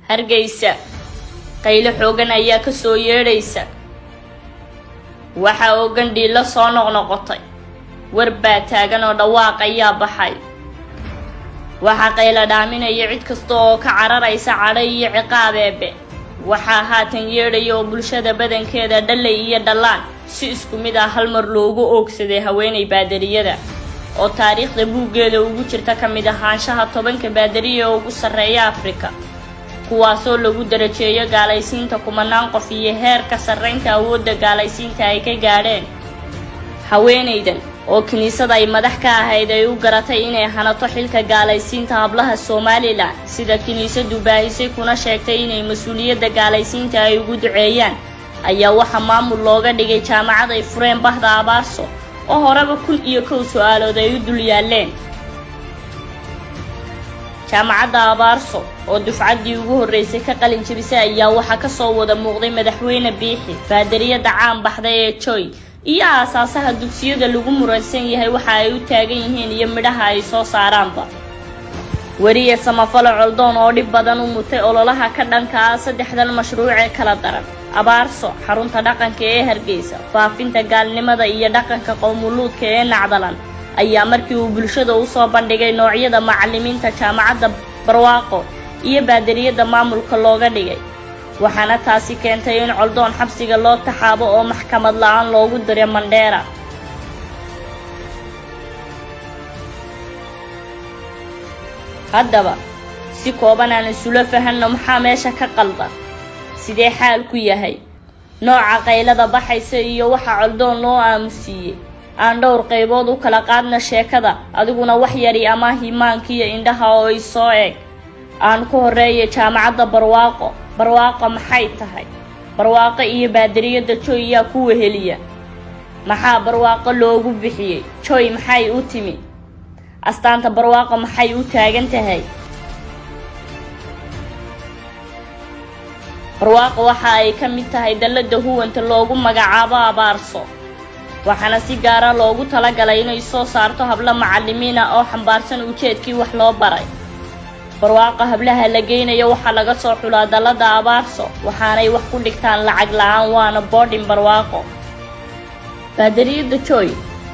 Hargeysa qaylo xoogan ayaa ka soo yeedhaysa waxa oo gandhi la soo noqnoqotay warbaa taagan oo dhawaaq ayaa baxay waxa qaylo dhaaminaya cid kasta oo ka cararaysa cadhay iyo ciqaabeebe waxa haatan yeedhay oo bulshada badankeeda dhalay iyo dhalaan si isku mid ah hal mar loogu oogsaday haweeney baadariyada oo taariikhda buuggeeda ugu jirta kamid ahaanshaha 10 baadariye ugu sareeya Afrika kuwaasoo lagu darajeeyo gaalaysiinta kumanaan qof iyo heerka sarreynta awoodda gaalaysiinta ay ka gaadheen haweeneydan oo kiniisada ay madax ka ahayd ay u garatay inay hanato xilka gaalaysiinta hablaha Soomaaliland sida kiniisadu baahisay kuna sheegtay inay mas'uuliyadda gaalaysiinta ay ugu duceeyaan ayaa waxa maamul looga dhigay jaamacad ay fureen bahda Abaarso oo horeba 1,001 su'aalood ay u dul yaaleen jaamacadda Abaarso oo dufcaddii ugu horeysay ka qalin jabisay ayaa waxa ka soo wada muuqday madaxweyne Biixi baadariyada caan baxday ee Joy iyo aasaasaha dugsiyada lagu muransan yahay waxa ay u taagan yihiin iyo midhaha ay soo saaraanba wariye samafalo coldoon oo dhib badan u mutay ololaha ka dhanka ah saddexdan mashruuc ee kala daran Abaarso xarunta dhaqanka ee Hargeysa faafinta gaalnimada iyo dhaqanka qowmuluudka ee Nacdalan ayaa markii uu bulshada u soo bandhigay noocyada macallimiinta jaamacadda Barwaaqo iyo baadariyada maamulka looga dhigay waxaana taasi keentay in coldoon xabsiga loo taxaabo oo maxkamad la'aan loogu diray Mandheera haddaba si kooban aan isula fahanno maxaa meesha ka qaldan sidee xaalku yahay nooca qaylada baxaysa iyo waxa coldoon loo aamusiyay aan dhowr qaybood u kala qaadna sheekada adiguna wax yari ama himaankiyo indhaha oo ay soo eeg aan ku horeeyay jaamacadda Barwaaqo maxay tahay Barwaaqo iyo baadariyada Joy yaa ku weheliya maxaa Barwaaqo loogu bixiyay Joy maxay u timi astaanta Barwaaqo maxay u taagan tahay Barwaaqo waxa ay ka mid tahay dalada huwanta loogu magacaabo Abaarso waxaana si gaar ah loogu talagalay inay soo saarto habla macallimiin ah oo xambaarsan ujeedkii wax loo baray Barwaaqo hablaha la geynayo waxa laga soo xulaa dalada Abaarso waxaanay wax ku dhigtaan lacag la'aan waana boarding Barwaaqo baadariyada Joy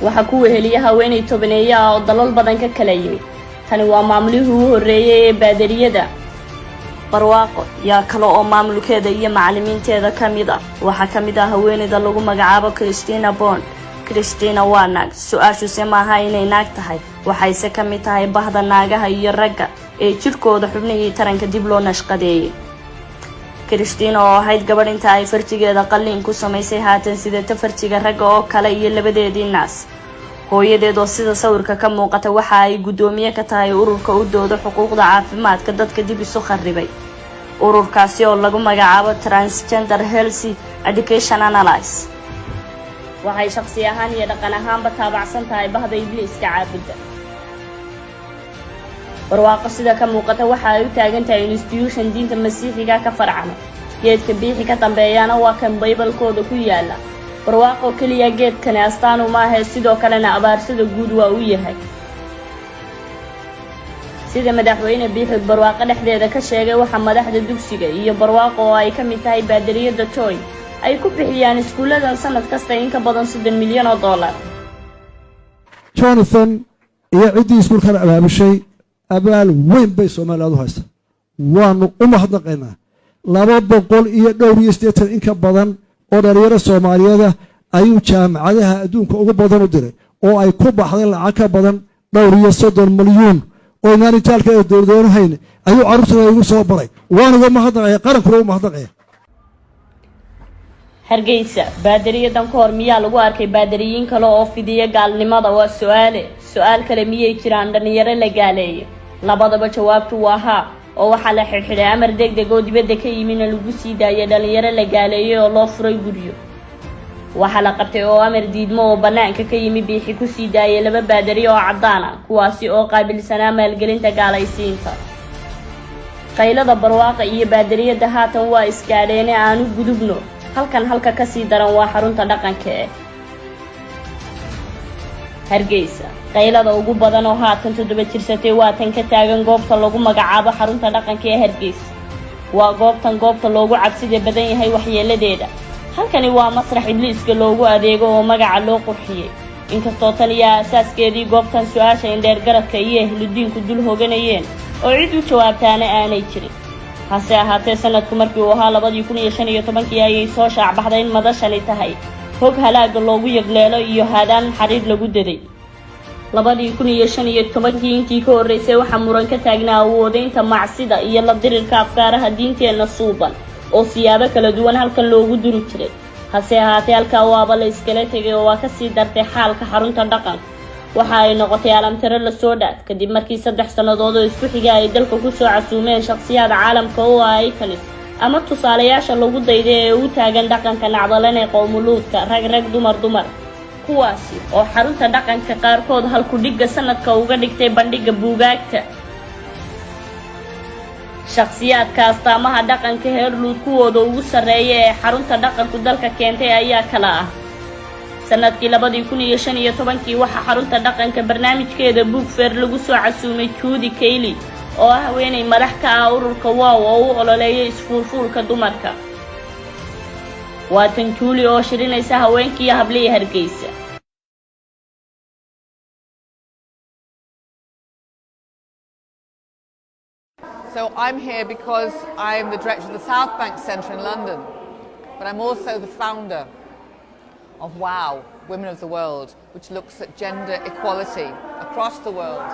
waxa ku weheliya haweeney tobaneeya oo dalal badan ka kala yimid tani waa maamulihii ugu horeeyay ee baadariyada Barwaaqo yaa kale oo maamulkeeda iyo macallimiinteeda kamid ah waxa kamid ah haweeneyda lagu magacaabo Christina Bond Christina waa naag su'aashu maaha inay naag tahay waxayse kamid tahay bahda naagaha iyo ragga ee jirkooda xubnihii taranka dib loo nashqadeeyay Christina oo ahayd gabadh inta ay farjigeeda qalliin ku samaysay haatan sida farjiga ragga oo kale iyo labadeedii naas hooyadeed oo sida sawirka ka muuqata waxa ay gudoomiye ka tahay ururka u dooda xuquuqda caafimaadka dadka dib isu kharribay ururkaasi oo lagu magacaabo Transgender Health Education Analysis waxay shakhsi ahaan iyo dhaqan ahaanba taabacsan tahay bahda ibliiska caabudda Barwaaqo sida ka muuqata waxa ay u taagan tahay institution diinta masiixiga ka farcana geedka Biixi ka dambeeyana waa kan Bible-kooda ku yaala Barwaaqo kaliya geedkan astaan uma aha sidoo kalena abaarsada guud waa u yahay sida madaxweyne Biixi Barwaaqo dhexdeeda ka sheegay waxa madaxda dugsiga iyo Barwaaqo oo ay ka mid tahay baadariyada Joy ay ku bixiyaan iskuuladan sanad kasta in ka badan $3 milyan Jonathan iyo cidii iskuulkan abaabushay abaal weyn bay Soomaalidu haysta waanu u mahadnaqaynaa 280 in ka badan oo dhalinyaro Soomaaliyeed ayuu jaamacadaha adduunka ugu badan u diray oo ay ku baxday lacag ka badan 30 milyan oo naanitaalka ee dowladda hayne ayuu carruurta ugu soo baray waana uga mahadnaqay qarankuna u mahadnaqay Hargeysa baadariyadan ka hor miyaa lagu arkay baadariyiin kale oo fidiya gaalnimada waa su'aal kale miyay jiraan dhalinyaro la gaaleeyay labadaba jawaabtu waa haa oo waxa la xirxiray amar degdeg oo dibadda ka yimid lagu sii daayay dhalinyaro la gaaleeyay oo loo furay guryo waxa la qabtay oo amar diidmo oo banaanka ka yimid Biixi ku sii daayay 2 baadari oo cadaan ah kuwaasi oo qaabilsanaa maalgelinta gaalaysiinta qaylada Barwaaqo iyo baadariyada haatan waa iskaadheen aanu gudubno halka ka sii daran waa xarunta dhaqanka ee Hargeysa qaylada ugu badan oo haatan 7 jirsatay waa tan ka taagan goobta lagu magacaabo xarunta dhaqanka ee Hargeysa waa goobta loogu cabsida badan yahay waxyeeladeeda. halkani waa masrax ibliiska loogu adeego oo magaca loo qurxiyay. inkastoo taliya asaaskeedii goobtan su'aasha indheer garadka iyo ehludiinku dul hoganayeen oo cid u jawaabtaana aanay jirin. hase ahaatee sanadku markii uu ahaa 2015 ayay soo shaacbaxday in madashani tahay hog halaaga loogu yagleelo iyo haadaan xariir lagu daday. 2015 intii ka horeysay waxaa muran ka taagnaa awoodeynta macsida iyo la dirirka afkaaraha diinteena suuban oo siyaabo kala duwan halkan loogu duri jiray. hase ahaatee halkaa waaba la iskala tegay oo waa ka sii dartay xaalka xarunta dhaqanka. waxa ay noqotay alamtiro la soo dhaad kadib markii 3 sanadood oo isku xiga ay dalka ku soo casuumeen shakhsiyaad caalamka oo ay kanis ama tusaalayaasha lagu dayday ee u taagan dhaqanka nacdalan ee qowmuluudka rag dumar kuwaasi oo xarunta dhaqanka qaarkood halku dhigga sanadka uga dhigtay bandhiga buugaagta. shakhsiyaadka astaamaha dhaqanka heerluud kuwooda ugu sarreeya ee xarunta dhaqanku dalka keentay ayaa kala ah. sanadkii 2015 waxaa xarunta dhaqanka barnaamijkeeda buug feer lagu soo casuumay Judy Kayli oo ah haweeney madax ka ah ururka WOW oo u ololeeya isfuulfuulka dumarka. waa tan Julie oo shirinaysa haweenkii habley Hargeysa. So I'm here because I'm the director of the South Bank Centre in London, but I'm also the founder of WOW, Women of the World, which looks at gender equality across the world.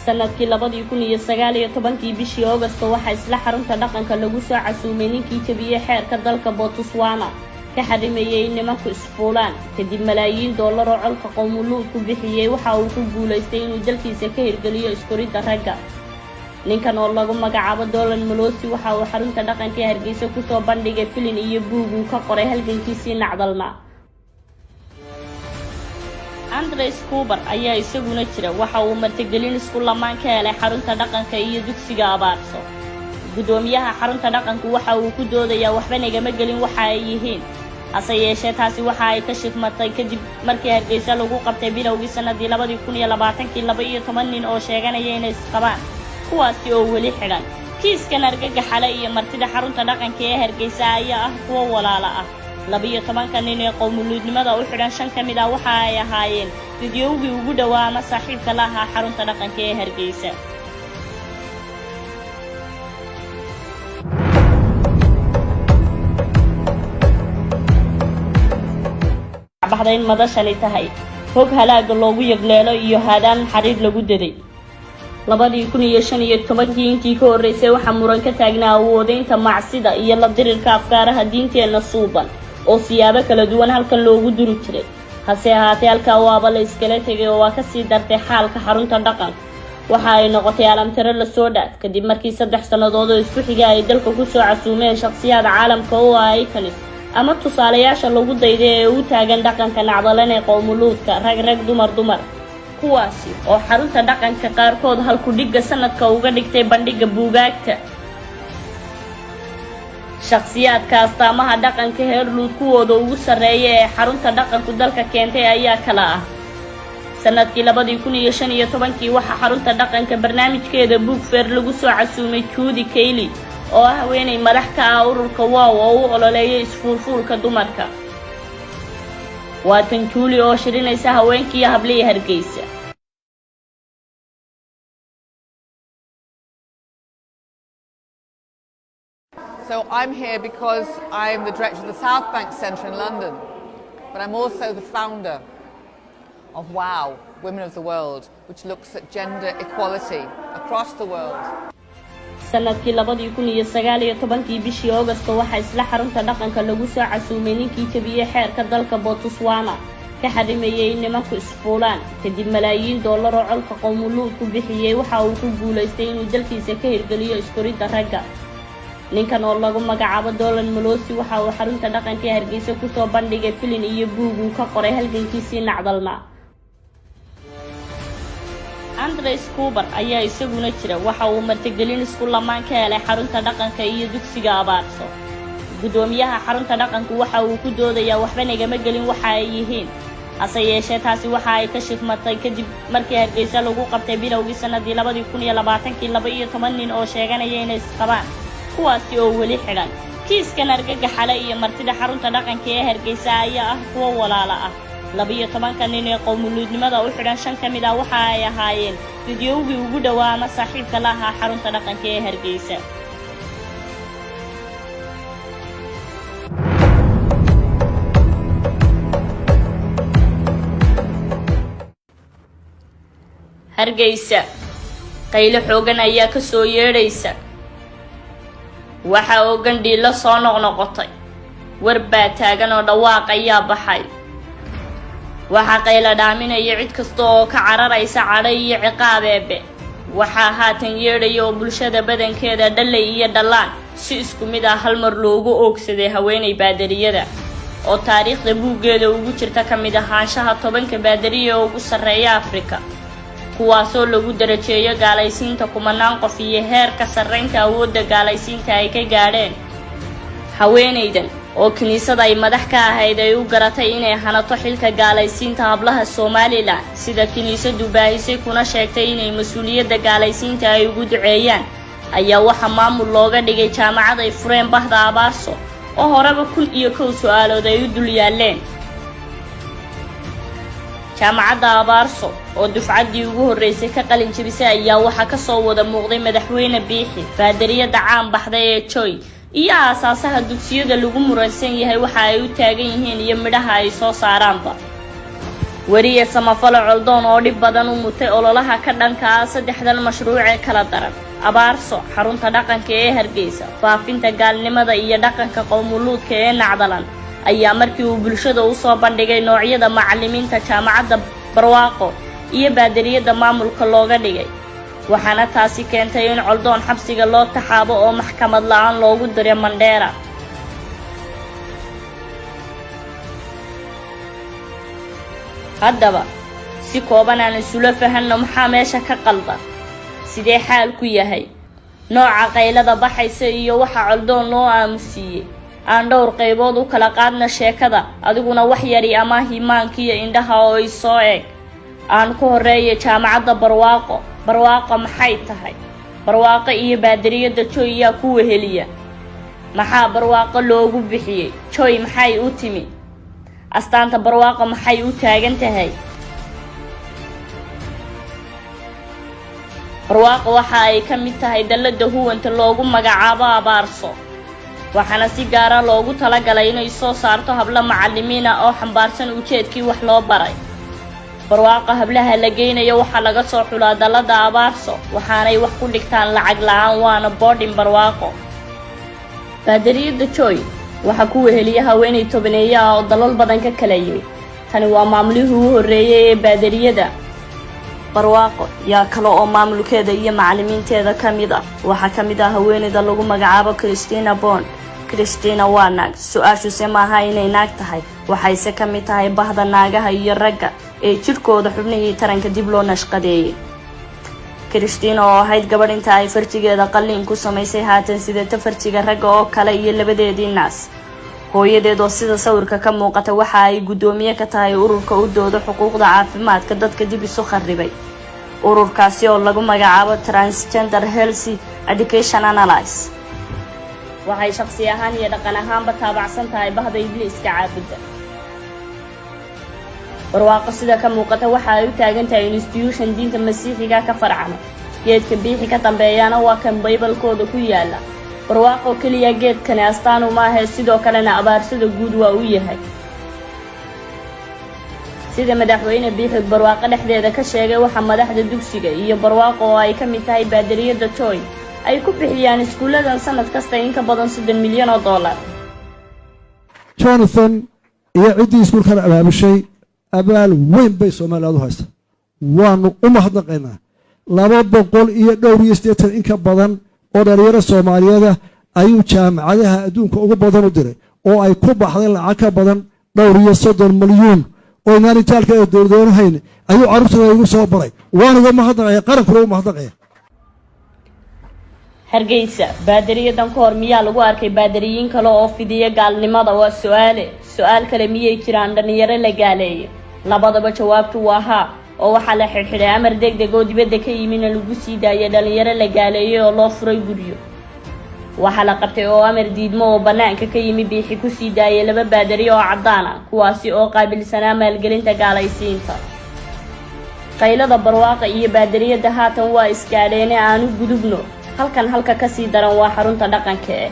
sanadkii 2019 bishii August waxaa isla xarunta dhaqanka lagu soo casuumay ninkii jabiyay xeerka dalka Botswana ka xarimayay nimanku isfuulaan kadib malaayiin dollar oo colka qowmuluudku bixiyay. waxa uu ku guuleystay inuu dalkiisa ka hirgeliyo iskoridda ragga. ninkan oo lagu magacaabo Dolan Molosi waxa uu xarunta dhaqanka Hargeysa ku soo bandhigay filin iyo buug uu ka qoray halgankiisii nacdalnaa. Andres Kubar ayaa isaguna jira. waxa uu martigelin isku lamaan ka helay xarunta dhaqanka iyo dugsiga Abaarso. gudoomiyaha xarunta dhaqanku waxa uu ku doodayaa waxba nagama gelin waxa ay yihiin. hase yeeshee taasi waxa ay ka shifmatay kadib markii Hargeysa lagu qabtay bilowgii sanadii 2020 12 nin oo sheeganaya inay isqabaan kuwaasi oo weli xidhan. kiiskan argagaxale iyo martida xarunta dhaqanka ee Hargeysa ayaa ah kuwa walaala ah. 12 nin ee qowmuluudnimada u xidhan 5 ka mid ah waxa ay ahaayeen fidyowgii ugu dhawaa ama saaxiibka la ahaa xarunta dhaqanka ee Hargeysa. baxday in madashani tahay hog halaaga loogu yagleelo iyo haadaan xariir lagu daday. 2015 intii ka horeysay waxaa muran ka taagnaa awoodeynta macsida iyo la dirirka afkaaraha diinteena suuban oo siyaabo kala duwan halkan loogu duri jiray. hase ahaatee halkaa waaba la iskala tegay oo waa ka sii dartay xaalka xarunta dhaqanka. waxa ay noqotay alamtiro la soo dhaad kadib markii 3 sanadood oo isku xiga ay dalka ku soo casuumeen shakhsiyaad caalamka oo ay kanis ama tusaalayaasha lagu dayday ee u taagan dhaqanka nacdalan ee qowmuluudka rag dumar kuwaasi oo xarunta dhaqanka qaarkood halku dhigga sanadka uga dhigtay bandhiga buugaagta. shakhsiyaadka astaamaha dhaqanka heerluud kuwooda ugu sarreeya ee xarunta dhaqanku dalka keentay ayaa kala ah. sanadkii 2015 waxaa xarunta dhaqanka barnaamijkeeda buug feer lagu soo casuumay Judy Kayli oo ah haweeney madax ka ah ururka WOW oo u ololeeya isfuulfuulka dumarka. waa tan Julie oo shirinaysa haweenkii habley Hargeysa. So I'm here because I'm the director of the South Bank Centre in London, but I'm also the founder of WOW, Women of the World, which looks at gender equality across the world. sanadkii 2019 bishii August waxaa isla xarunta dhaqanka lagu soo casuumay ninkii jabiyay xeerka dalka Botswana ka xarimayay nimanku isfuulaan kadib malaayiin dollar oo colka qowmuluudku bixiyay. waxa uu ku guuleystay inuu dalkiisa ka hirgeliyo iskoridda ragga. ninkan oo lagu magacaabo Dolan Molosi waxa uu xarunta dhaqanka Hargeysa ku soo bandhigay filin iyo buug uu ka qoray halgankiisii nacdalnaa. Andres Kubar ayaa isaguna jira. waxa uu martigelin isku lamaan ka helay xarunta dhaqanka iyo dugsiga Abaarso. gudoomiyaha xarunta dhaqanku waxa uu ku doodayaa waxba nagama gelin waxa ay yihiin. hase yeeshee taasi waxa ay ka shifmatay kadib markii Hargeysa lagu qabtay bilowgii sanadii 2020 12 nin oo sheeganaya inay isqabaan kuwaasi oo weli xidhan. kiiskan argagaxale iyo martida xarunta dhaqanka ee Hargeysa ayaa ah kuwa walaala ah. 12 nin ee qowmuluudnimada u xidhan 5 ka mid ah waxa ay ahaayeen fidyowgii ugu dhawaa ama saaxiibka la ahaa xarunta dhaqanka ee Hargeysa. Hargeysa qaylo xoogan ayaa ka soo yeedhaysa. waxa oo gandhiilo soo noqnoqotay. warbaa taagan oo dhawaaq ayaa baxay. waxa qaylo dhaaminaya cid kasta oo ka cararaysa cadhay iyo ciqaab eebe. waxa haatan yeedhaya oo bulshada badankeeda dhalay iyo dhalaan si isku mid ah hal mar loogu oogsaday haweeney baadariyada oo taariikhda buuggeeda ugu jirta ka mid ahaanshaha 10 baadariye oo ugu sarreeya Afrika. kuwaasoo lagu darajeeyo gaalaysiinta kumanaan qof iyo heerka sarreynta awoodda gaalaysiinta ay ka gaadheen. haweeneydan oo kiniisada ay madax ka ahayd ay u garatay inay hanato xilka gaalaysiinta hablaha Soomaaliland sida kiniisadu baahisay kuna sheegtay inay mas'uuliyadda gaalaysiinta ay ugu duceeyaan ayaa waxa maamul looga dhigay jaamacad ay fureen Bahda Abaarso oo horeba 1,001 su'aalood ay u dul yaaleen. jaamacadda Abaarso oo dufcaddii ugu horeysay ka qalin jabisay ayaa waxa ka soo wada muuqday madaxweyne Biixi, baadariyada caan baxday ee Joy iyo aasaasaha dugsiyada lagu muransan yahay waxa ay u taagan yihiin iyo midhaha ay soo saaraanba. wariye samafalo coldoon oo dhib badan u mutay ololaha ka dhanka ah 3 mashruuc ee kala daran. Abaarso, xarunta dhaqanka ee Hargeysa, faafinta gaalnimada iyo dhaqanka qowmuluudka ee Nacdalan ayaa markii uu bulshada u soo bandhigay noocyada macallimiinta jaamacadda Barwaaqo iyo baadariyada maamulka looga dhigay. waxaana taasi keentay in coldoon xabsiga loo taxaabo oo maxkamad la'aan loogu diray Mandheera. haddaba si kooban aan isula fahanno maxaa meesha ka qaldan, sidee xaalku yahay, nooca qaylada baxaysa iyo waxa coldoon loo aamusiyay. aan dhowr qaybood u kala qaadna sheekada, adiguna wax yari ama himaankiyo indhaha oo i soo eeg. aan ku horeeyay jaamacadda Barwaaqo. Barwaaqo maxay tahay? Barwaaqo iyo baadariyada Joy yaa ku weheliya. maxaa Barwaaqo loogu bixiyay? Joy maxay u timi? astaanta Barwaaqo maxay u taagan tahay? Barwaaqo waxa ay ka mid tahay dallada huwanta loogu magacaabo Abaarso. waxaana si gaar ah loogu talagalay inay soo saarto habla macallimiin ah oo xambaarsan ujeedkii wax loo baray. Barwaaqo hablaha la geynayo waxa laga soo xulaa dallada Abaarso waxaanay wax ku dhigtaan lacag la'aan waana boarding Barwaaqo. baadariyada Joy waxa ku weheliya haweeney tobaneeye ah oo dalal badan ka kala yimid. tani waa maamulihii ugu horeeyay ee baadariyada Barwaaqo yaa kale oo maamulkeeda iyo macallimiinteeda ka mid ah. waxaa ka mid ah haweeneyda lagu magacaabo Christina Bond. Christina waa naag. su'aashu maaha inay naag tahay, waxayse ka mid tahay bahda naagaha iyo ragga ee jirkooda xubnihii taranka dib loo nashqadeeyay. Christina oo ahayd gabadh inta ay farjigeeda qalliin ku samaysay haatan sidata farjiga ragga oo kale iyo labadeedii naas. hooyadeed oo sida sawirka ka muuqata waxa ay gudoomiye ka tahay ururka u dooda xuquuqda caafimaadka dadka dib isu kharribay. ururkaasi oo lagu magacaabo Transgender Health Education Analysis. waxay shakhsi ahaan iyo dhaqan ahaanba taabacsan tahay bahda ibliiska caabudda. Barwaaqo sida ka muuqata waxa ay u taagan tahay institution diinta masiixiga ka farcama. geedka Biixi ka dambeeyana waa kan Bible-kooda ku yaala. Barwaaqo kaliya geedkani astaan uma aha sidoo kalena abaarsada guud waa u yahay. sida madaxweyne Biixi Barwaaqo dhexdeeda ka sheegay waxa madaxda dugsiga iyo Barwaaqo oo ay ka mid tahay baadariyada Joy ay ku bixiyaan iskuuladan sanad kasta in ka badan $30 milyan. Jonathan iyo ciddii iskuulkan abaabushay abaal weyn bay Soomaaliland u haysaa. waanu u mahadnaqaynaa. 280 in ka badan oo dhalinyaro Soomaaliyeed ayuu jaamacadaha adduunka ugu badan u diray oo ay ku baxday lacag ka badan 30 milyan oo inanitaalka ee dowladweynaha hayn ayuu carruurtooda ugu soo baray. waanu uga mahadnaqayaa, qarankuna u mahadnaqayaa. Hargeysa baadariyadan ka hor miyaa lagu arkay baadariyiin kale oo fidiya gaalnimada? waa su'aal kale miyay jiraan dhalinyaro la gaaleeyay? labadaba jawaabtu waa haa. oo waxa la xirxiray amar degdeg oo dibadda ka yimina lagu sii daayay dhalinyaro la gaaleeyay oo loo furay guryo. waxaa la qabtay oo amar diidmo oo bannaanka ka yimi biixi ku sii daayay 2 baadari oo caddaan ah kuwaasi oo qaabilsanaa maalgelinta gaalaysiinta. qaylada barwaaqa iyo baadariyada haatan waa iskaadheene aanu gudubno halka ka sii daran waa xarunta dhaqanka ee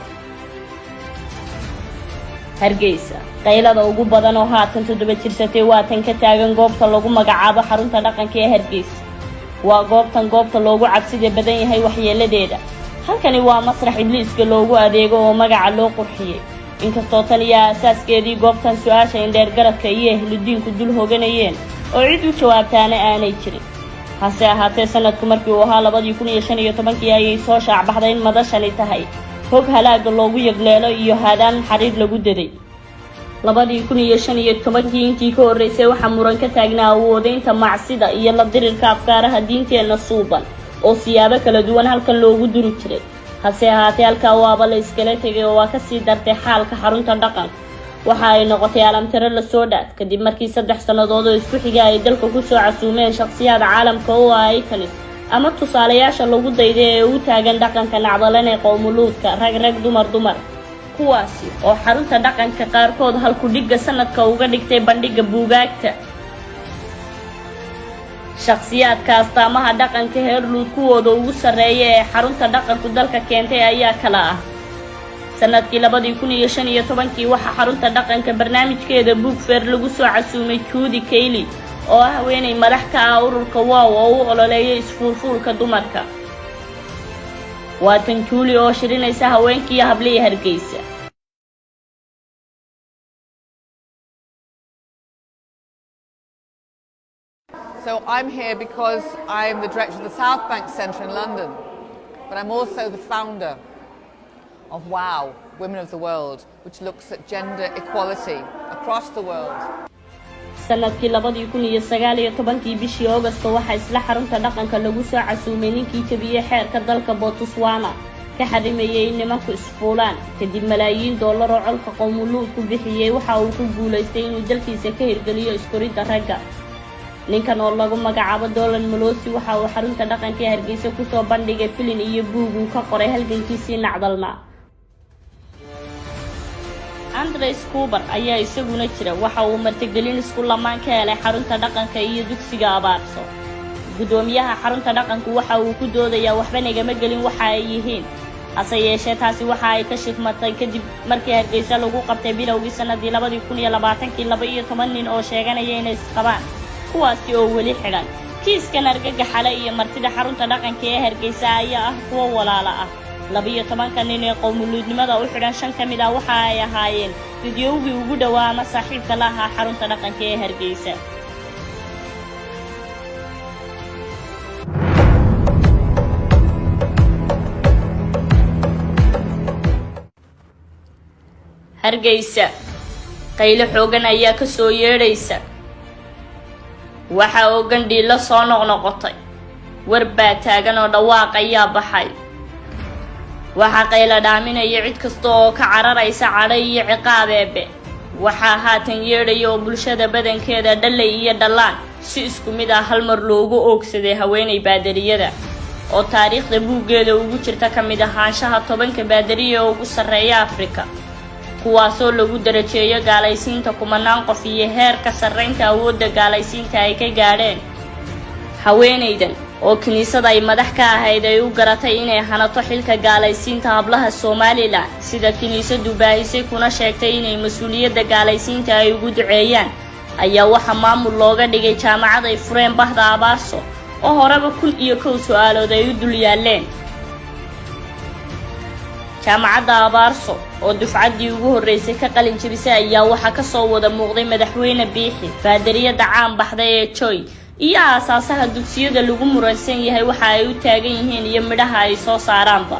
Hargeysa. qaylada ugu badan oo haatan 7 jirsatay waa tan ka taagan goobta lagu magacaabo xarunta dhaqanka ee Hargeysa. waa goobta loogu cabsida badan yahay waxyeeladeeda. halkani waa masrax ibliiska loogu adeego oo magaca loo qurxiyay. inkastoo tan iyo asaaskeedii goobtan su'aasha indheer garadka iyo ehludiinku dul hoganayeen oo cid u jawaabtaana aanay jirin. hase ahaatee sanadku markii uu ahaa 2015 ayay soo shaacbaxday in madashani tahay hog halaaga loogu yagleelo iyo haadaan xariir lagu daday. 2015 intii ka horreysay waxaa muran ka taagnaa awoodeynta macsida iyo la dirirka afkaaraha diinteena suuban oo siyaabo kala duwan halkan loogu duri jiray. hase ahaatee halkaa waaba la iskala tegay oo waa ka sii dartay xaalka xarunta dhaqanka. waxa ay noqotay alamtiro la soo dhaad kadib markii 3 sannadood oo isku xiga ay dalka ku soo casuumeen shakhsiyaad caalamka oo ay kanis ama tusaalayaasha lagu dayday ee u taagan dhaqanka nacdalan ee qowmuluudka rag dumar kuwaasi oo xarunta dhaqanka qaarkood halku dhigga sanadka uga dhigtay bandhiga buugaagta. shakhsiyaadka astaamaha dhaqanka heerluud kuwooda ugu sarreeya ee xarunta dhaqanku dalka keentay ayaa kala ah. sanadkii 2015 waxaa xarunta dhaqanka barnaamijkeeda book fair lagu soo casuumay Judy Kayli oo ah haweeney madax ka ah ururka WOW oo u ololeeyay isfuulfuulka dumarka. waa tan Julie oo shirinaysa haweenkii habley Hargeysa. So I'm here because I'm the director of the South Bank Centre in London, but I'm also the founder of WOW, Women of the World, which looks at gender equality across the world. sanadkii 2019 bishii August waxaa isla xarunta dhaqanka lagu soo casuumay ninkii jabiyay xeerka dalka Botswana ka xarimayay nimanku isfuulaan kadib malaayiin dollar oo colka qowmuluud ku bixiyay. waxa uu ku guuleystay inuu dalkiisa ka hirgeliyo iskuridda ragga. ninkan oo lagu magacaabo Dolan Malosi waxa uu xarunta dhaqanka ee Hargeysa ku soo bandhigay filin iyo buug uu ka qoray halgankiisii nacdalna. Andres Kubar ayaa isaguna jira. waxa uu martigelin isku lamaan ka helay xarunta dhaqanka iyo dugsiga Abaarso. gudoomiyaha xarunta dhaqanku waxa uu ku doodayaa waxba nagama gelin waxa ay yihiin. hase yeeshee taasi waxa ay ka shifmatay kadib markii Hargeysa lagu qabtay bilowgii sanadii 2020 12 nin oo sheeganaya inay isqabaan kuwaasi oo weli xidhan. kiiskan argagaxale iyo martida xarunta dhaqanka ee Hargeysa ayaa ah kuwa walaala ah. 12 nin ee qowmuluudnimada u xidhan 5 ka mid ah waxa ay ahaayeen fidyowgii ugu dhawaa ama saaxiibka la ahaa xarunta dhaqanka ee Hargeysa. Hargeysa qaylo xoogan ayaa ka soo yeedhaysa. waxa oo gandhiilo soo noqnoqotay. war baa taagan oo dhawaaq ayaa baxay. waxa qayla dhaaminaya cid kasta oo ka cararaysa cadhay iyo ciqaab eebe. waxa haatan yeedhaya oo bulshada badankeeda dhalay iyo dhalaan si isku mid ah hal mar loogu oogsaday haweeney baadariyada oo taariikhda buuggeeda ugu jirta ka mid ahaanshaha 10 baadariye ugu sarreeya Afrika. kuwaasoo lagu darajeeyo gaalaysiinta kumanaan qof iyo heerka sarreynta awoodda gaalaysiinta ay ka gaadheen. haweeneydan oo kiniisada ay madax ka ahayd ay u garatay inay hanato xilka gaalaysiinta hablaha Somaliland sida kiniisadu baahisay kuna sheegtay inay mas'uuliyadda gaalaysiinta ay ugu duceeyaan ayaa waxa maamul looga dhigay jaamacad ay fureen bahda Abaarso oo horeba 1,001 su'aalood ay u dul yaaleen. jaamacadda Abaarso oo dufcaddii ugu horreysay ka qalin jabisay ayaa waxa ka soo wada muuqday madaxweyne Biixi, baadariyada caan baxday ee Joy iyo aasaasaha dugsiyada lagu muransan yahay waxa ay u taagan yihiin iyo midhaha ay soo saaraanba.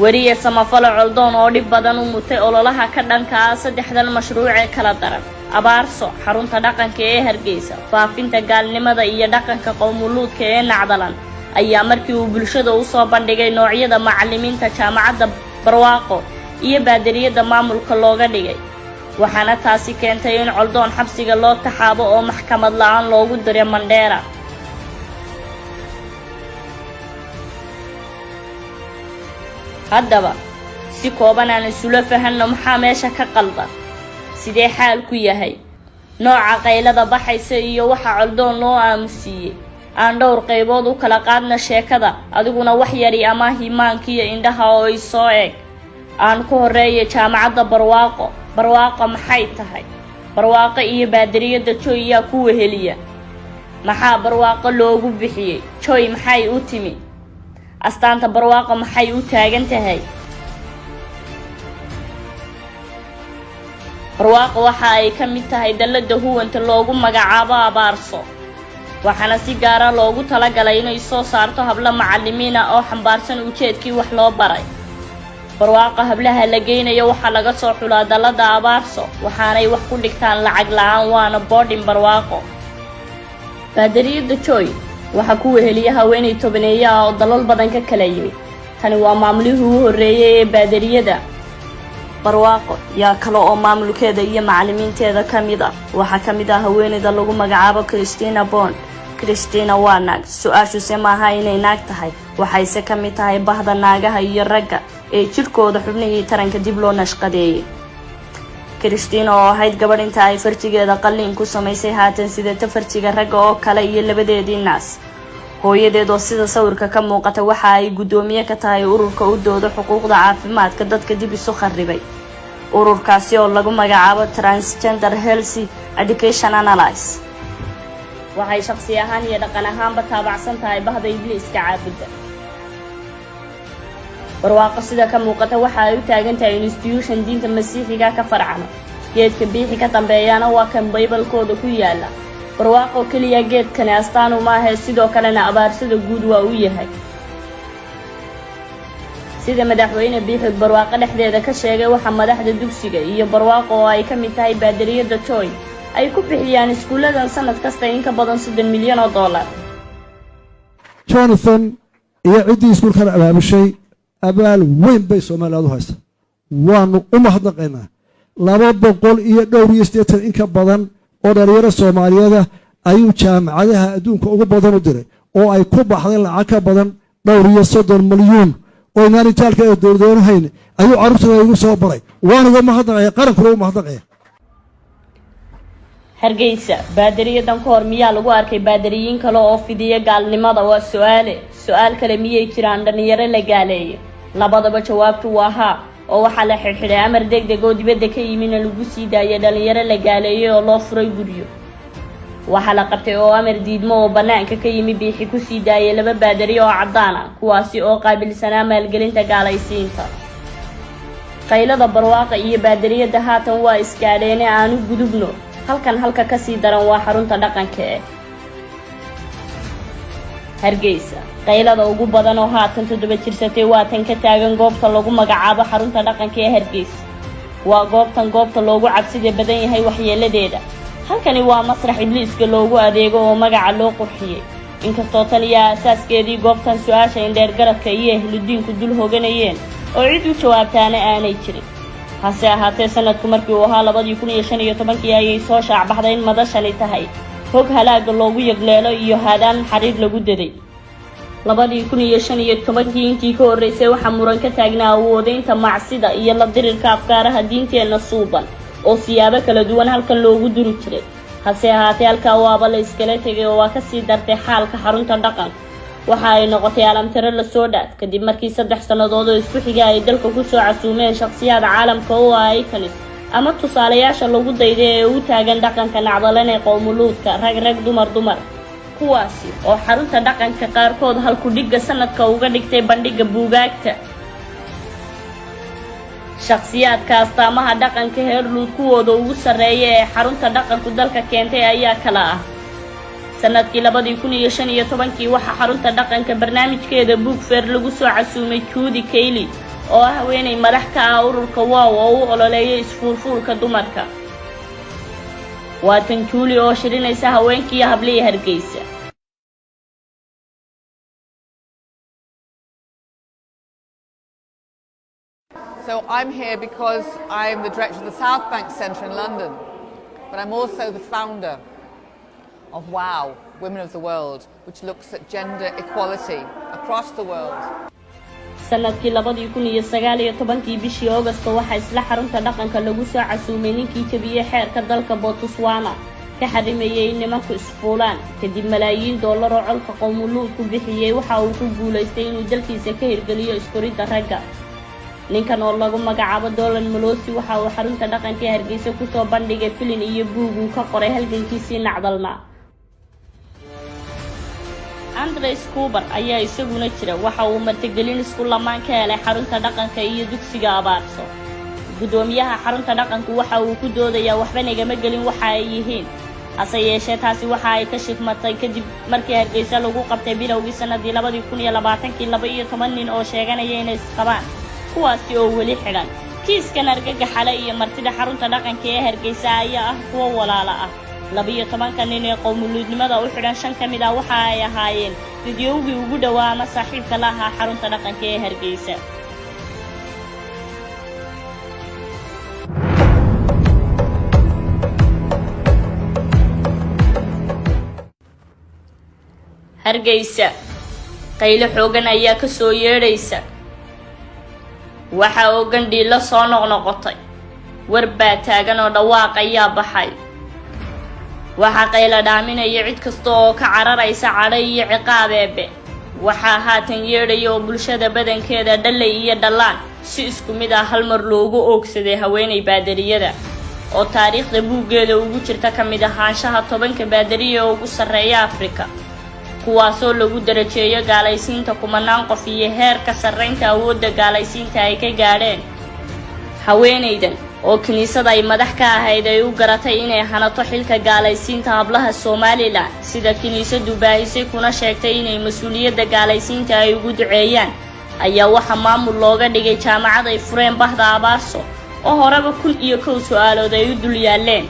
wariye samafalo coldoon oo dhib badan u mutay ololaha ka dhanka ah 3 mashruuc ee kala daran. Abaarso, xarunta dhaqanka ee Hargeysa, faafinta gaalnimada iyo dhaqanka qowmuluudka ee nacdalan ayaa markii uu bulshada u soo bandhigay noocyada macallimiinta jaamacadda barwaaqo iyo baadariyada maamulka looga dhigay. waxaana taasi keentay in coldoon xabsiga loo taxaabo oo maxkamad la'aan loogu diray Mandheera. haddaba si kooban aan isula fahanno maxaa meesha ka qaldan sidee xaalku yahay nooca qaylada baxaysa iyo waxa coldoon loo aamusiiyey aan dhowr qaybood u kala qaadna sheekada adiguna wax yari ama himaankiyo indhaha oo i soo eeg aan ku horeeyo jaamacadda barwaaqo maxay tahay barwaaqo iyo baadariyada joy yaa ku weheliya maxaa barwaaqo loogu bixiyey joy maxay u timi astaanta barwaaqo maxay u taagan tahay barwaaqo waxa ay ka mid tahay dallada huwanta loogu magacaabo abaarso waxaana si gaara loogu talagalay inay soo saarto hablo macallimiin ah oo xambaarsan ujeedkii wax loo baray barwaaqo hablaha la geynayo waxaa laga soo xulaa dallada abaarso waxaanay wax ku dhigtaan lacag la-aan waana boarding barwaaqo baadariyada joy waxaa ku weheliya haweenay tobaneeye ah oo dalal badan ka kala yimid tani waa maamulihii ugu horreeyay ee baadariyada barwaaqo yaa kale oo maamulkeeda iyo macallimiinteeda ka mid ah waxaa ka mid ah haweeneyda lagu magacaabo Christina Bond Christina waa naag su-aashuse maaha inay naag tahay waxayse ka mid tahay bahda naagaha iyo ragga ee jirkooda xubnihii taranka dib loo nashqadeeyey Christina oo ahayd gabadh inta ay farjigeeda qalliin ku samaysay haatan sidata farjiga ragga oo kale iyo labadeedii naas hooyadeed oo sida sawirka ka muuqata waxa ay gudoomiye ka tahay ururka u dooda xuquuqda caafimaadka dadka dib isu kharribay ururkaasi oo lagu magacaabo Transgender Health Education Analysis waxay shakhsi ahaan iyo dhaqan ahaanba taabacsan tahay bahda ibliiska caabudda barwaaqo sida ka muuqata waxa ay u taagan tahay institution diinta masiixiga ka farcama geedka biixi ka dambeeyana waa kan baybalkooda ku yaala barwaaqo kaliya geedkani astaan uma aha sidoo kalena abaarsada guud waa u yahay sida madaxweyne biixi barwaaqo dhexdeeda ka sheegay waxa madaxda dugsiga iyo barwaaqo oo ay ka mid tahay baadariyada joy ay ku bixiyaan iskuuladan sanad kasta in ka badan $30 milyan Jonathan iyo ciddii iskuulkan abaabushay abaal weyn bay Soomaaliland u haysaa waanu u mahadnaqaynaa 280 in ka badan oo dhalinyaro Soomaaliyeed ayuu jaamacadaha adduunka ugu badan u diray oo ay ku baxday lacag ka badan 30 milyan oo inaan ee dowladweynuhu hayn ayuu carruurtooda ugu soo baray waana uga mahadnaqayaa qarankuna uga mahadnaqayaa Hargeysa baadariyadan ka hor miyaa lagu arkay baadariyiin kale oo fidiya gaalnimada waa su'aal kale miyay jiraan dhalinyaro la gaaleeyay labadaba jawaabtu waa haa oo waxa la xirxiray amar degdeg oo dibadda ka yimina lagu sii daayay dhalinyaro la gaaleeyay oo loo furay guryo waxa la qabtay oo amar diidmo oo banaanka ka yimi biixi ku sii daayay laba baadari oo cadaan ah kuwaasi oo qaabilsanaa maalgelinta gaalaysiinta qaylada barwaaqo iyo baadariyada haatan waa iskaadheene aanu gudubno halka ka sii daran waa xarunta dhaqanka ee Hargeysa qaylada ugu badan oo haatan 7 jirsatay waa tan ka taagan goobta lagu magacaabo xarunta dhaqanka ee Hargeysa waa goobta loogu cabsida badan yahay waxyeeladeeda halkani waa masrax ibliiska loogu adeego oo magaca loo qurxiyay inkastoo tan iyo asaaskeedii goobtan su'aasha indheer garadka iyo ehludiinku dul hoganayeen oo cid u jawaabtaana aanay jirin hase ahaatee sanadku markii uu ahaa 2015 ayay soo shaac baxday in madashani tahay hog halaaga loogu yagleelo iyo haadaan xariir lagu daday 2015 intii ka horeysay waxa muran ka taagnaa awoodeynta macsida iyo la dirirka afkaaraha diinteena suuban oo siyaabo kala duwan halkan loogu duri jiray hase ahaatee halka waaba la iskala tegay oo waa ka sii dartay xaalka xarunta dhaqanka waxa ay noqotay alamtiro la soo dhaad kadib markii 3 sanadood oo isku xiga ay dalka ku soo casuumeen shakhsiyaad caalamka oo ay kanis ama tusaalayaasha lagu dayday ee u taagan dhaqanka nacdalan ee qowmuluudka rag dumar kuwaasi oo xarunta dhaqanka qaarkood halku dhiga sanadka uga dhigtay bandhiga buugaagta shakhsiyaadka astaamaha dhaqanka heerluud kuwooda ugu sarreeya ee xarunta dhaqanku dalka keentay ayaa kala ah sanadkii 2015 waxa xarunta dhaqanka barnaamijkeeda book fair lagu soo casuumay Judy Cayley oo ah haweeney madax ka ah ururka waaw oo u ololeeyay isfuulfuulka dumarka waa tan Julie oo shirinaysa haweenkii hablay Hargeysa So I'm here because I'm the director of the South Bank Centre in London, but I'm also the founder of WOW, Women of the World, which looks at gender equality across the world. sanadkii 2019 bishii August waxa isla xarunta dhaqanka lagu soo casuumay ninkii jabiyay xeerka dalka Botswana ka xarimayay nimanku isfuulaan kadib malaayiin dollar oo colka qowmuluud ku bixiyay waxa uu ku guuleystay inuu dalkiisa ka hirgeliyo iskuridda ragga. ninkan oo lagu magacaabo Dolan Molosi waxa uu xarunta dhaqanka Hargeysa ku soo bandhigay filin iyo buug uu ka qoray halgankiisii nacdalna. Andres Kubar ayaa isaguna jira waxa uu martigelin isku lamaan ka helay xarunta dhaqanka iyo dugsiga Abaarso. Gudoomiyaha xarunta dhaqanku waxa uu ku doodayaa waxba nagama gelin waxa ay yihiin. hase yeeshee taasi waxa ay ka shifmatay kadib markii Hargeysa lagu qabtay bilowgii sanadii 2020 nin oo sheeganaya inay isqabaan kuwaasi oo weli xidhan. kiiskan argagaxale iyo martida xarunta dhaqanka ee Hargeysa ayaa ah kuwa walaala ah. 12 nin ee qowmuluudnimada u xidhan 5 ka mid ah waxa ay ahaayeen fidyowgii ugu dhawaa ama saaxiibka la ahaa xarunta dhaqanka ee Hargeysa. Hargeysa qaylo xoogan ayaa ka soo yeedhaysa. waxa oo gandhi la soo noqnoqotay warbaa taagan oo dhawaaq ayaa baxay. waxa qayla dhaaminaya cid kasta oo ka cararaysa cadhay iyo ciqaabeebe. waxa haatan yeedhay oo bulshada badankeeda dhalay iyo dhalaan si isku mid ah hal mar loogu oogsaday haweeney baadariyada oo taariikhda buuggeeda ugu jirta ka mid ahaanshaha 10 baadariye ugu sarreeya Afrika, kuwaasoo lagu darajeeyo gaalaysiinta kumanaan qof iyo heerka sarreynta awoodda gaalaysiinta ay ka gaadheen. haweeneydan oo kiniisada ay madax ka ahayd ay u garatay inay hanato xilka gaalaysiinta hablaha Soomaaliland sida kiniisadu baahisay kuna sheegtay inay mas'uuliyadda gaalaysiinta ay ugu duceeyaan ayaa waxa maamul looga dhigay jaamacad ay fureen bahda Abaarso oo horeba 1,001 su'aalood ay u dul yaaleen.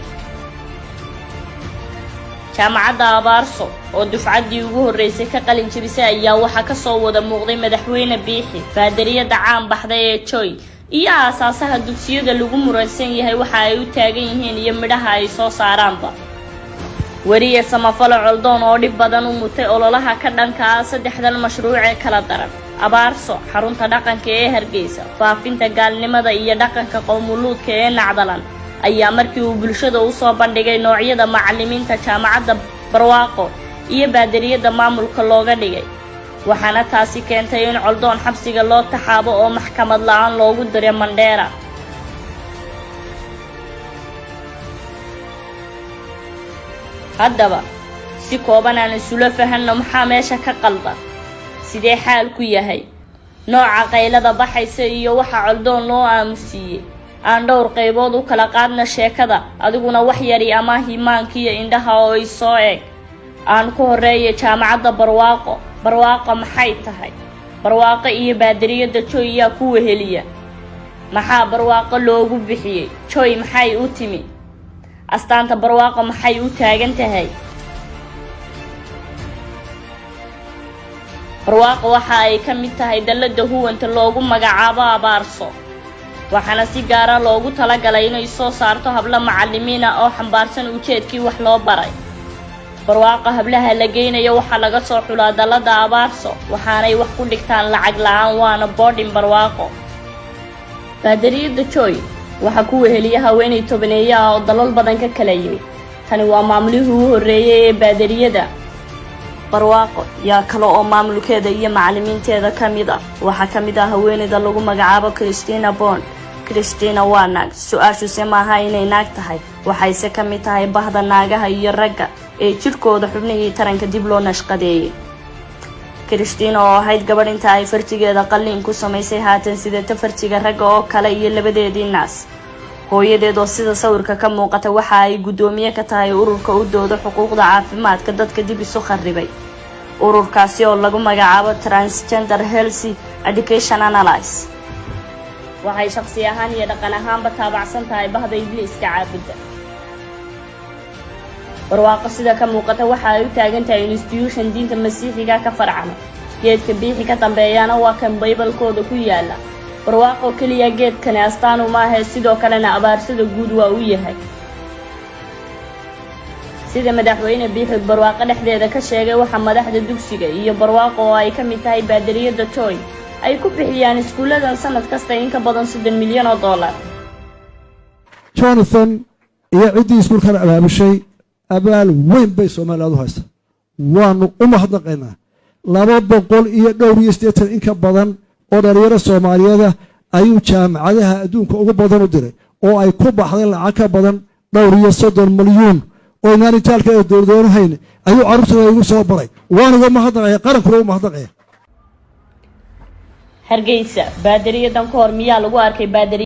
jaamacadda Abaarso oo dufcaddii ugu horeysay ka qalin jabisay ayaa waxa ka soo wada muuqday madaxweyne Biixi, baadariyada caan baxday ee Joy iyo aasaasaha dugsiyada lagu muransan yahay waxa ay u taagan yihiin iyo midhaha ay soo saaraanba. wariye samafalo Coldoon oo dhib badan u mutay ololaha ka dhanka ah 3 mashruuc ee kala daran: Abaarso, xarunta dhaqanka ee Hargeysa, faafinta gaalnimada iyo dhaqanka qowmuluudka ee nacdalan, ayaa markii uu bulshada u soo bandhigay noocyada macallimiinta jaamacadda Barwaaqo iyo baadariyada maamulka looga dhigay. waxaana taasi keentay in Coldoon xabsiga loo taxaabo oo maxkamad la'aan loogu diray Mandheera. haddaba si kooban aan isula fahanno maxaa meesha ka qaldan, sidee xaalku yahay, nooca qaylada baxaysa iyo waxa Coldoon loo aamusiyay. aan dhowr qaybood u kala qaadna sheekada, adiguna wax yari ama himaankiyo indhaha oo ay soo eeg. aan ku horeeyay jaamacadda Barwaaqo. Barwaaqo maxay tahay? Barwaaqo iyo baadariyada Joy yaa ku weheliya. maxaa Barwaaqo loogu bixiyay? Joy maxay u timi? astaanta Barwaaqo maxay u taagan tahay? Barwaaqo waxa ay ka mid tahay dalada huwanta loogu magacaabo Abaarso, waxaana si gaar ah loogu talagalay inay soo saarto habla macallimiin ah oo xambaarsan ujeedkii wax loo baray. Barwaaqo hablaha la geynayo waxa laga soo xulaa dalada Abaarso, waxaanay wax ku dhigtaan lacag la'aan waana boarding Barwaaqo. baadariyada Joy waxa ku weheliya haweeney tobaneeya oo dalal badan ka kala yimid. tani waa maamulihii ugu horeeyay ee baadariyada Barwaaqo yaa kale oo maamulkeeda iyo macallimiinteeda ka mid ah. waxa ka mid ah haweeneyda lagu magacaabo Christina Bond. Christina waa naag. su'aashu maaha inay naag tahay, waxayse ka mid tahay bahda naagaha iyo ragga ee jirkooda xubnihii taranka dib loo nashqadeeyay. Christina oo ahayd gabadh inta ay farjigeeda qalliin ku samaysay haatan sidata farjiga ragga oo kale iyo labadeedii naas. hooyadeed oo sida sawirka ka muuqata waxa ay gudoomiye ka tahay ururka u dooda xuquuqda caafimaadka dadka dib isu kharribay. ururkaasi oo lagu magacaabo Transgender Health Education Analysis waxay shakhsi ahaan iyo dhaqan ahaanba taabacsan tahay bahda Ibliiska caabudda. Barwaaqo sida ka muuqata waxa ay u taagan tahay institution diinta Masiixiga ka farcana. geedka Biixi ka dambeeyana waa kan Bible-kooda ku yaala. Barwaaqo kaliya geedkani astaan uma aha, sidoo kalena abaarsada guud waa u yahay. sida madaxweyne Biixi Barwaaqo dhexdeeda ka sheegay waxa madaxda dugsiga iyo Barwaaqo oo ay ka mid tahay baadariyada Joy ay ku bixiyaan iskuuladan sanad kasta in ka badan 30 milyan oo dollar. Jonathan iyo ciddii iskuulkan abaabushay abaal weyn bay Soomaalidu haysta waanu u mahadnaqaynaa 280 in ka badan oo dhalinyaro Soomaaliyeed ayuu jaamacadaha adduunka ugu badan u diray oo ay ku baxday lacag ka badan 30 milyan oo inaan intaalka ee dowladweynuhu hayn ayuu carruurtooda ugu soo baray waana uga mahadnaqaya qarankuna u mahadnaqaya. Hargeysa baadiriyadan ka hor miyaa lagu arkay baadiri